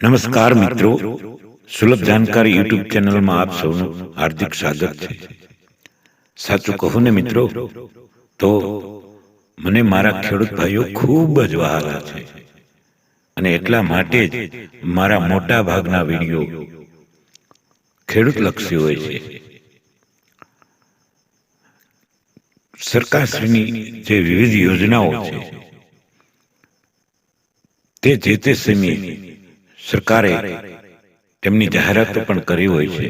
નમસ્કાર મિત્રો, સુલભ જાણકારી યુટ્યુબ ચેનલમાં આપ સૌનું હાર્દિક સ્વાગત છે. સાચું કહું ને મિત્રો, તો મને મારા ખેડૂત ભાઈઓ ખૂબ જ વહાલા છે અને એટલા માટે જ મારા મોટા ભાગના વિડીયો ખેડૂતલક્ષી હોય છે. સરકારશ્રીની જે વિવિધ યોજનાઓ છે તે જે તે સમયે સરકારે તેમની જાહેરાતો પણ કરી હોય છે,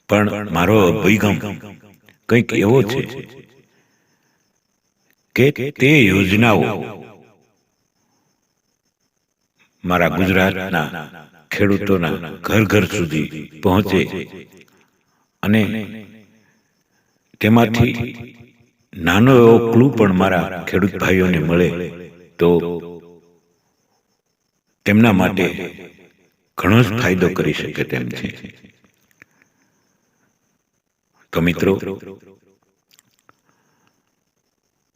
પણ મારો અભિગમ કંઈક એવો છે કે તે યોજનાઓ મારા ગુજરાતના ખેડૂતોના ઘર ઘર સુધી પહોંચે અને તેમાંથી નાનો એવો ક્લુ પણ મારા ખેડૂત ભાઈઓને મળે તો તેમના માટે ઘણો જ ફાયદો કરી શકે તેમ છે. તો મિત્રો,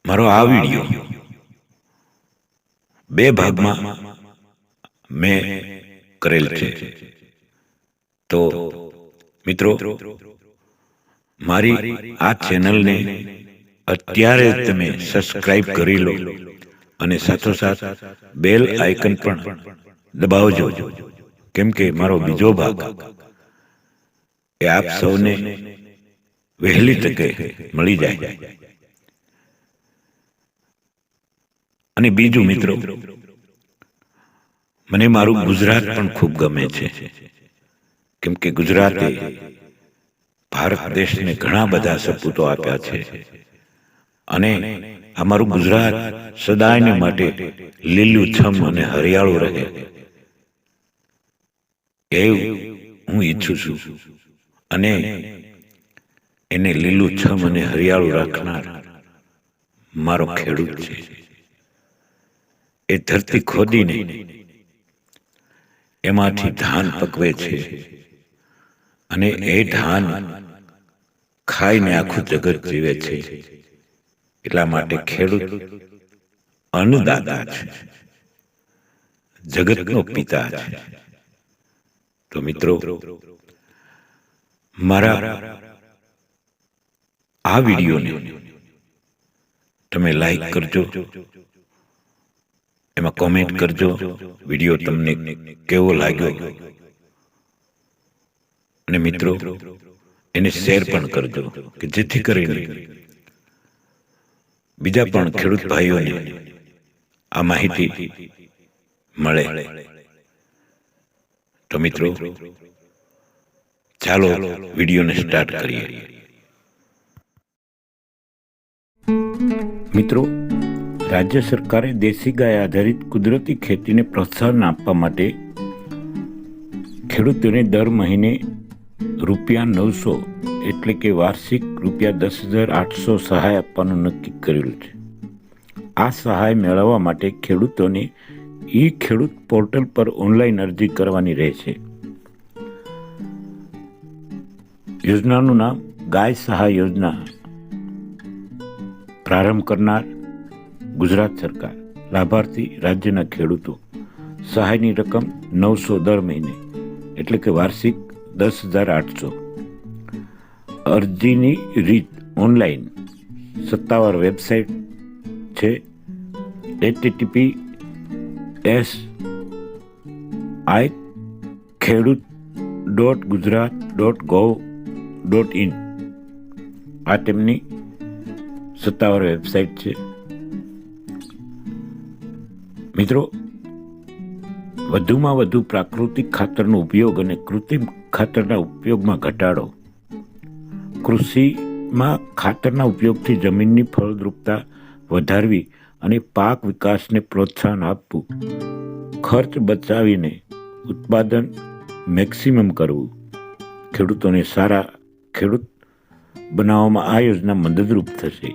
મારો આ વિડીયો બે ભાગમાં મેં કરેલ છે. તો મિત્રો, મારી આ ચેનલને અત્યારે તમે સબસ્ક્રાઇબ કરી લો અને સાથોસાથ બેલ આઇકન પણ દબાવજો, કેમ કે મારો બીજો ભાગ એ આપ સૌને વહેલી તકે મળી જાય. અને બીજું મિત્રો, મને મારું ગુજરાત પણ ખૂબ ગમે છે, કેમ કે ગુજરાતે ભારત દેશને ઘણા બધા સપૂતો આપ્યા છે અને અમારું ગુજરાત સદાયને માટે લીલુંછમ અને હરિયાળું રહે એવું હું ઈચ્છું છું. અને એને લીલુંછમ અને હરિયાળું રાખનાર મારો ખેડૂત છે. એ ધરતી ખોદીને એમાંથી ધાન પકવે છે અને એ ધાન ખાઈને આખું જગત જીવે છે. એટલા માટે ખેડૂત અન્નદાતા છે, જગતનો પિતા છે. તો મિત્રો, મારા આ વિડીયોને તમે લાઈક કરજો, એમાં કોમેન્ટ કરજો વિડીયો તમને કેવો લાગ્યો, અને મિત્રો એને શેર પણ કરજો કે જેથી કરીને બીજા પણ ખેડૂત ભાઈઓને આ માહિતી મળે. તો મિત્રો, ચાલો વિડીયોને સ્ટાર્ટ કરીએ. મિત્રો, રાજ્ય સરકારે દેશી ગાય આધારિત કુદરતી ખેતીને પ્રોત્સાહન આપવા માટે ખેડૂતોને દર મહિને ₹900 એટલે કે વાર્ષિક ₹10,800 સહાય આપવાનું નક્કી કરેલું છે. આ સહાય મેળવવા માટે ખેડૂતોને ખેડૂત પોર્ટલ પર ઓનલાઈન અરજી કરવાની રહેશે. યોજનાનું નામ ગાય સહાય યોજના. પ્રારંભ કરનાર ગુજરાત સરકાર. લાભાર્થી રાજ્યના ખેડૂતો. સહાયની રકમ 900 દર મહિને એટલે કે વાર્ષિક 10,800. અરજીની રીત ઓનલાઈન સત્તાવાર વેબસાઇટ છે https://khedut.gujarat.gov.in. આ તેમની સત્તાવાર વેબસાઇટ છે. મિત્રો, વધુમાં વધુ પ્રાકૃતિક ખાતરનો ઉપયોગ અને કૃત્રિમ ખાતરના ઉપયોગમાં ઘટાડો. કૃષિમાં ખાતરના ઉપયોગથી જમીનની ફળદ્રુપતા વધારવી અને પાક વિકાસને પ્રોત્સાહન આપવું. ખર્ચ બચાવીને ઉત્પાદન મેક્સિમમ કરવું. ખેડૂતોને સારા ખેડૂત બનાવવામાં આ યોજના મદદરૂપ થશે.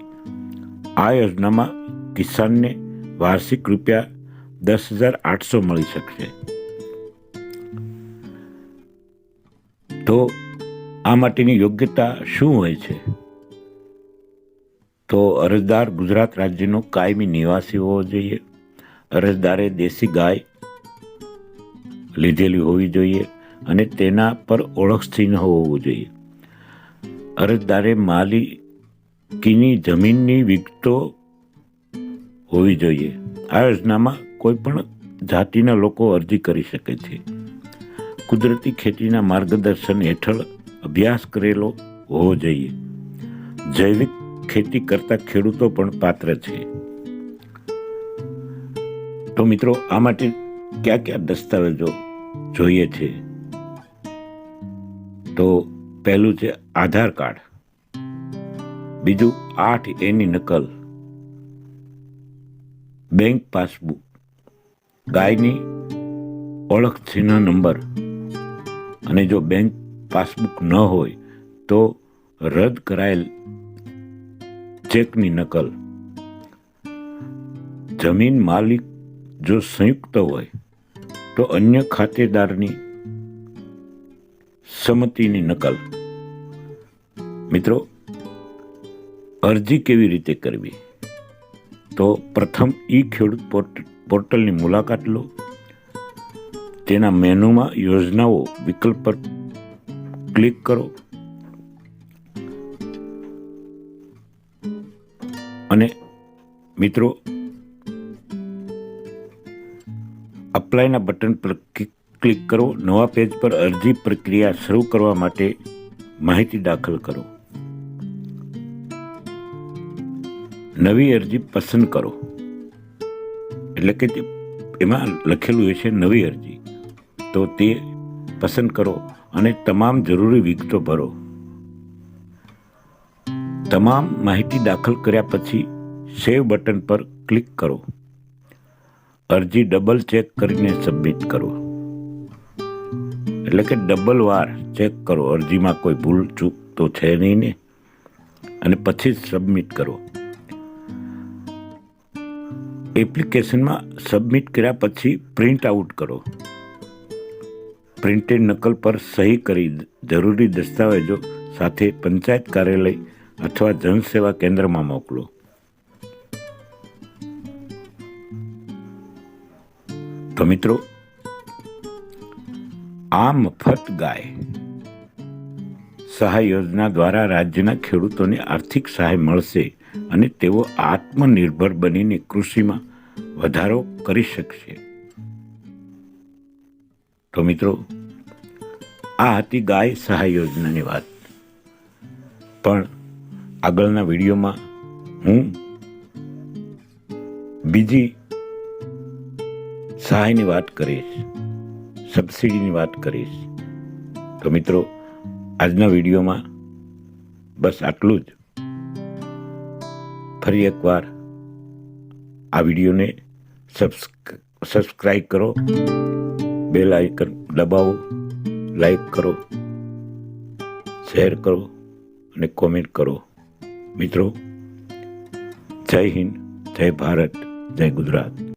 આ યોજનામાં કિસાનને વાર્ષિક ₹10,800 મળી શકશે. તો આ માટેની યોગ્યતા શું હોય છે? તો અરજદાર ગુજરાત રાજ્યનો કાયમી નિવાસી હોવો જોઈએ. અરજદારે દેશી ગાય લીધેલી હોવી જોઈએ અને તેના પર ઓળખ ચિહ્ન હોવું જોઈએ. અરજદારે માલિકીની જમીનની વિગતો હોવી જોઈએ. આ યોજનામાં કોઈ પણ જાતિના લોકો અરજી કરી શકે છે. કુદરતી ખેતીના માર્ગદર્શન હેઠળ અભ્યાસ કરેલો હોવો જોઈએ. જૈવિક ખેતી કરતા ખેડૂતો પણ પાત્ર છે. તો મિત્રો, આ માટે કયા કયા દસ્તાવેજો જોઈએ છે? તો પહેલું છે આધાર કાર્ડ, બીજું 8A ની નકલ, બેંક પાસબુક, ગાયની ઓળખ ચિહ્ન નંબર, અને જો બેંક પાસબુક ન હોય તો રદ કરાયેલ ચેકની નકલ. જમીન માલિક જો સંયુક્ત હોય તો અન્ય ખાતેદારની સંમતિની નકલ. મિત્રો, અરજી કેવી રીતે કરવી? તો પ્રથમ ખેડૂત પોર્ટલની મુલાકાત લો. તેના મેનુમાં યોજનાઓ વિકલ્પ પર ક્લિક કરો અને મિત્રો, અપ્લાયના બટન પર ક્લિક કરો. નવા પેજ પર અરજી પ્રક્રિયા શરૂ કરવા માટે માહિતી દાખલ કરો. નવી અરજી પસંદ કરો, એટલે કે એમાં લખેલું હોય છે નવી અરજી, તો તે પસંદ કરો અને તમામ જરૂરી વિગતો ભરો. તમામ માહિતી દાખલ કર્યા પછી સેવ બટન પર ક્લિક કરો. અરજી ડબલ ચેક કરીને સબમિટ કરો, એટલે કે ડબલ વાર ચેક કરો અરજીમાં કોઈ ભૂલ ચૂક તો છે નહીં ને, અને પછી સબમિટ કરો. એપ્લિકેશનમાં સબમિટ કર્યા પછી પ્રિન્ટ આઉટ કરો. પ્રિન્ટેડ નકલ પર સહી કરી જરૂરી દસ્તાવેજો સાથે પંચાયત કાર્યાલય અથવા જનસેવા કેન્દ્રમાં મોકલો. તો મિત્રો, આ મફત ગાય સહાય યોજના દ્વારા રાજ્યના ખેડૂતોને આર્થિક સહાય મળશે અને તેઓ આત્મનિર્ભર બનીને કૃષિમાં વધારો કરી શકશે. તો મિત્રો, આ હતી ગાય સહાય યોજનાની વાત. પણ આગળના વિડીયોમાં હું બીજી સહાયની વાત કરીશ, સબસિડીની વાત કરીશ. તો મિત્રો, આજના વિડીયોમાં બસ આટલું જ. ફરી એકવાર આ વિડીયોને સબસ્ક્રાઈબ કરો, બેલ આઇકન દબાવો, લાઈક કરો, શેર કરો અને કોમેન્ટ કરો. મિત્રો, જય હિન્દ, જય ભારત, જય ગુજરાત.